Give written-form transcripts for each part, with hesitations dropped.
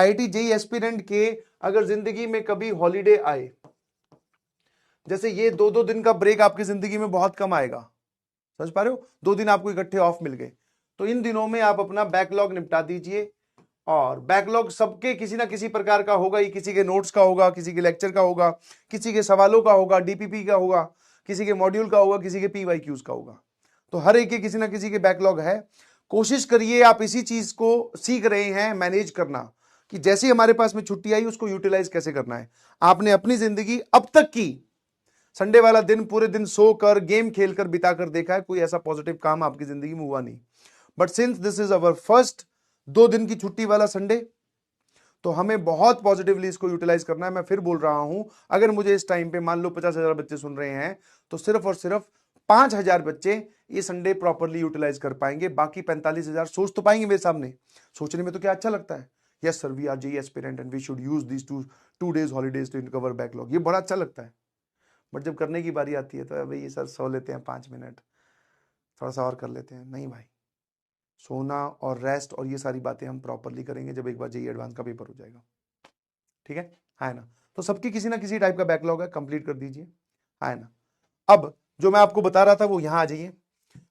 IIT JEE aspirant के अगर जिंदगी में कभी हॉलीडे आए, जैसे ये 2-2 दिन का ब्रेक आपकी जिंदगी में बहुत कम आएगा, समझ पा रहे हो, 2 दिन आपको इकट्ठे ऑफ मिल गए, तो इन दिनों में आप अपना बैकलॉग निपटा दीजिए। और बैकलॉग सबके किसी ना किसी प्रकार का होगा ही, किसी के नोट्स का होगा, किसी के लेक्चर का होगा, किसी के सवालों का होगा, डीपीपी का होगा, किसी के मॉड्यूल का होगा, किसी के पीवाईक्यूज का होगा, तो हर एक के किसी ना किसी के बैकलॉग है। कोशिश करिए आप इसी चीज को सीख रहे हैं मैनेज करना, कि जैसे ही हमारे पास में छुट्टी आई उसको यूटिलाइज कैसे करना है। आपने अपनी जिंदगी अब तक की संडे वाला दिन पूरे दिन सोकर गेम खेलकर बिताकर देखा है, कोई ऐसा पॉजिटिव काम आपकी जिंदगी में हुआ नहीं। But since this is our first 2 दिन की छुट्टी वाला संडे, तो हमें बहुत पॉजिटिवली इसको यूटिलाइज करना है। मैं फिर बोल रहा हूं, अगर मुझे इस टाइम पे मान लो 50,000 बच्चे सुन रहे हैं, तो सिर्फ और सिर्फ 5,000 बच्चे ये संडे प्रॉपरली यूटिलाइज कर पाएंगे, बाकी 45,000 सोच तो पाएंगे मेरे सामने। सोचने में तो क्या अच्छा लगता है, yes sir we are JEE aspirant and we should use this 2 days holidays to recover backlog, ये बड़ा अच्छा लगता है। बट जब करने की बारी आती है तो भाई ये सर सो लेते हैं 5 मिनट, थोड़ा सा और कर लेते हैं, नहीं भाई, सोना और रेस्ट और ये सारी बातें हम प्रॉपरली करेंगे जब एक बार जेईई एडवांस का पेपर हो जाएगा, ठीक है ना। तो सबकी किसी ना किसी टाइप का बैकलॉग है, कंप्लीट कर दीजिए, है ना। अब जो मैं आपको बता रहा था वो यहां आ जाइए।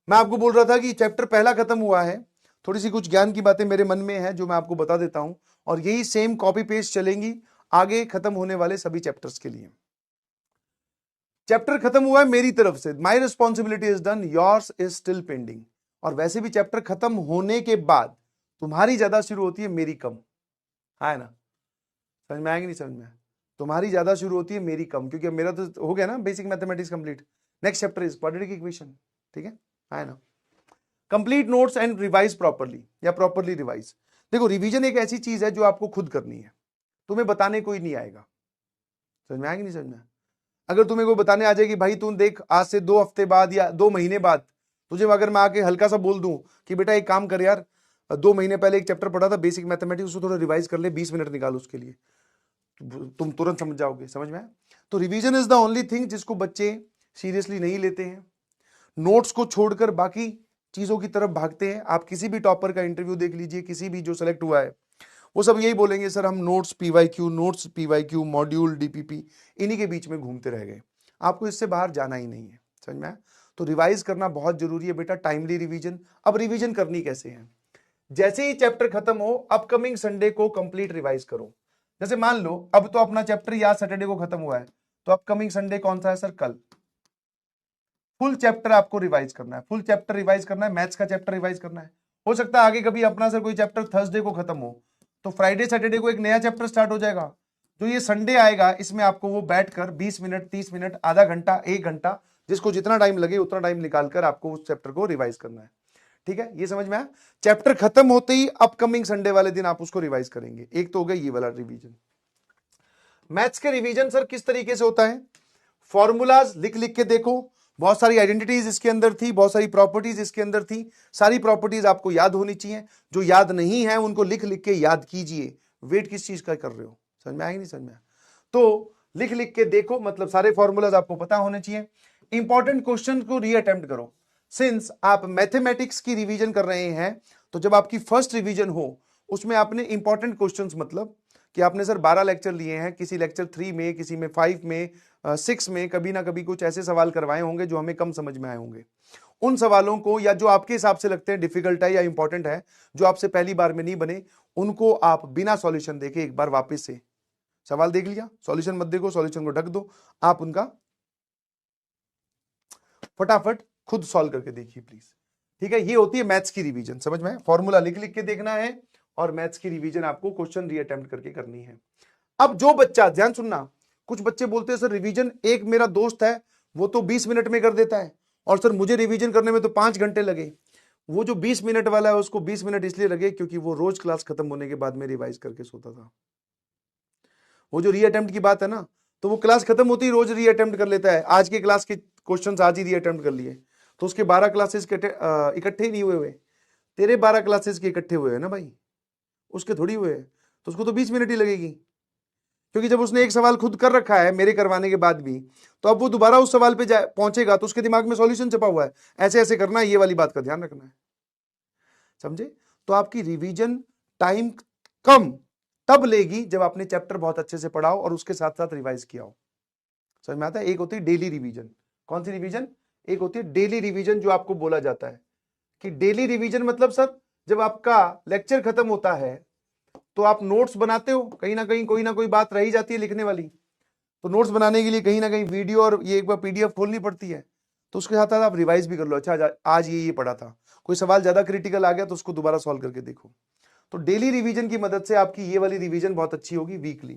मैं आपको बोल रहा था कि चैप्टर पहला खत्म हुआ है, थोड़ी सी कुछ ज्ञान की बातें मेरे मन में है जो मैं आपको बता देता हूं, और यही सेम कॉपी पेस्ट चलेंगी आगे खत्म होने वाले सभी चैप्टर्स के लिए। चैप्टर खत्म हुआ है मेरी तरफ से, my responsibility is done, yours is still pending. और वैसे भी चैप्टर खत्म होने के बाद तुम्हारी ज्यादा शुरू होती है, मेरी कम, है ना। समझ में आएगी नहीं समझ में, तुम्हारी ज्यादा शुरू होती है, मेरी कम, क्योंकि मेरा तो हो गया ना basic mathematics complete. Next chapter is quadratic equation, ठीक है ना। Complete notes and revise properly, या प्रॉपरली रिवाइज। देखो रिवीजन एक ऐसी चीज है जो आपको खुद करनी है, तुम्हें बताने कोई नहीं आएगा। समझ में आएगी नहीं समझ में। अगर तुम्हें कोई बताने आ जाए कि भाई तुम देख आज से 2 हफ्ते बाद या 2 महीने बाद, तुझे अगर मैं आके हल्का सा बोल दूं कि बेटा एक काम कर यार, 2 महीने पहले एक चैप्टर पढ़ा था बेसिक मैथमेटिक्स, उसको थोड़ा रिवाइज कर ले, 20 मिनट निकाल उसके लिए, तुम तुरंत समझ जाओगे। समझ में आया। तो revision is the only thing जिसको बच्चे सीरियसली नहीं लेते हैं, नोट्स को छोड़कर बाकी चीजों की तरफ भागते हैं। आप किसी भी टॉपर का इंटरव्यू देख लीजिए, किसी भी जो सेलेक्ट हुआ है, वो सब यही बोलेंगे सर हम नोट्स पीवाईक्यू मॉड्यूल डीपीपी इन्हीं के बीच में घूमते रह गए। आपको इससे बाहर जाना ही नहीं है, समझ में आया। तो रिवाइज करना बहुत जरूरी है बेटा, टाइमली रिवीजन। अब रिवीजन करनी कैसे है, जैसे ही चैप्टर खत्म हो अपकमिंग संडे को कंप्लीट रिवाइज करो। जैसे मान लो अब तो अपना चैप्टर या सैटरडे को खत्म हुआ है, तो अपकमिंग संडे कौन सा है सर, कल। फुल चैप्टर आपको रिवाइज करना है, फुल चैप्टर रिवाइज करना है, मैथ्स का चैप्टर रिवाइज करना है। हो सकता है आगे कभी अपना सर कोई चैप्टर थर्सडे को खत्म हो, तो फ्राइडे सैटरडे को एक नया चैप्टर स्टार्ट हो जाएगा। जो ये संडे आएगा इसमें आपको वो बैठकर 20 मिनट 30 मिनट आधा घंटा 1 घंटा, जिसको जितना टाइम लगे उतना टाइम निकालकर आपको उस चैप्टर को रिवाइज करना है, ठीक है। ये समझ में आया। चैप्टर खत्म होते ही अपकमिंग संडे वाले दिन आप उसको रिवाइज करेंगे। एक तो हो गया ये वाला रिवीजन। मैथ्स के रिवीजन सर किस तरीके से होता है, फॉर्मूलाज लिख लिख के देखो, बहुत सारी आइडेंटिटीज इसके अंदर थी, बहुत सारी प्रॉपर्टीज इसके अंदर थी, सारी प्रॉपर्टीज आपको याद होनी चाहिए। जो याद नहीं है उनको लिख लिख के याद कीजिए। वेट किस चीज का कर रहे हो, समझ में आएगी नहीं समझ में। तो लिख लिख के देखो, मतलब सारे फॉर्मूलाज आपको पता होने चाहिए। इंपॉर्टेंट क्वेश्चन को रीअटेम्प्ट करो। सिंस आप मैथमेटिक्स की रिवीजन कर रहे हैं, तो जब आपकी फर्स्ट रिवीजन हो उसमें आपने इंपॉर्टेंट क्वेश्चंस, मतलब कि आपने सर 12 लेक्चर लिए हैं, किसी लेक्चर 3 में, किसी में 5 में, 6 में कभी ना कभी कुछ ऐसे सवाल करवाए होंगे जो हमें कम समझ में आए होंगे। उन सवालों को, या जो आपके हिसाब से लगते हैं डिफिकल्ट है या इंपॉर्टेंट है, जो आपसे पहली बार में नहीं बने, उनको आप बिना सॉल्यूशन देखे एक बार वापस से सवाल देख लिया, सॉल्यूशन मत देखो, सॉल्यूशन को ढक दो, आप उनका फटाफट खुद सॉल्व करके देखिए प्लीज, ठीक है। ये होती है मैथ्स की रिवीजन, समझ में। फॉर्मूला लिख लिख के देखना है और मैथ्स की रिवीजन आपको क्वेश्चन रीअटेम्प्ट करके करनी है। अब जो बच्चा, ध्यान सुनना, कुछ बच्चे बोलते हैं सर रिवीजन, एक मेरा दोस्त है वो तो 20 मिनट में कर देता है, और सर मुझे रिवीजन करने में तो 5 घंटे लगे। वो जो 20 मिनट वाला है उसको 20 मिनट इसलिए लगे क्योंकि वो रोज क्लास खत्म होने के बाद में रिवाइज करके सोता था। वो जो रीअटेम्प्ट की बात है ना, तो वो क्लास खत्म होती ही रोज रीअटेम्प्ट कर लेता है। आज के क्लास के क्वेश्चंस आज ही रीअटेम्प्ट कर लिए, तो उसके 12 क्लासेस इकट्ठे ही नहीं हुए, तेरे 12 क्लासेस के इकट्ठे हुए हैं ना भाई, उसके थोड़ी हुए हैं, तो उसको तो 20 मिनट ही लगेगी। क्योंकि जब उसने एक सवाल खुद कर रखा है मेरे करवाने के बाद भी, तो अब वो दोबारा उस सवाल पे पहुंचेगा तो उसके दिमाग में सॉल्यूशन छपा हुआ है, ऐसे ऐसे करना है, ये वाली बात का ध्यान रखना है, समझे। तो आपकी रिवीजन टाइम कम तब लेगी जब आपने चैप्टर बहुत अच्छे से पढ़ा हो और उसके साथ साथ रिवाइज किया हो। समझ में आता है? एक होती है डेली रिवीजन। कौन सी रिवीजन? एक होती है डेली रिवीजन, जो आपको बोला जाता है कि डेली रिवीजन मतलब सर जब आपका लेक्चर खत्म होता है तो आप नोट्स बनाते हो, कहीं ना कहीं कोई ना कोई बात रही जाती है लिखने वाली, तो नोट्स बनाने के लिए कहीं ना कहीं वीडियो और ये एक बार पीडीएफ खोलनी पड़ती है, तो उसके साथ साथ आप रिवाइज भी कर लो। अच्छा आज ये पढ़ा था, कोई सवाल ज्यादा क्रिटिकल आ गया तो उसको दोबारा सॉल्व करके देखो। तो डेली रिवीजन की मदद से आपकी ये वाली रिवीजन बहुत अच्छी होगी वीकली।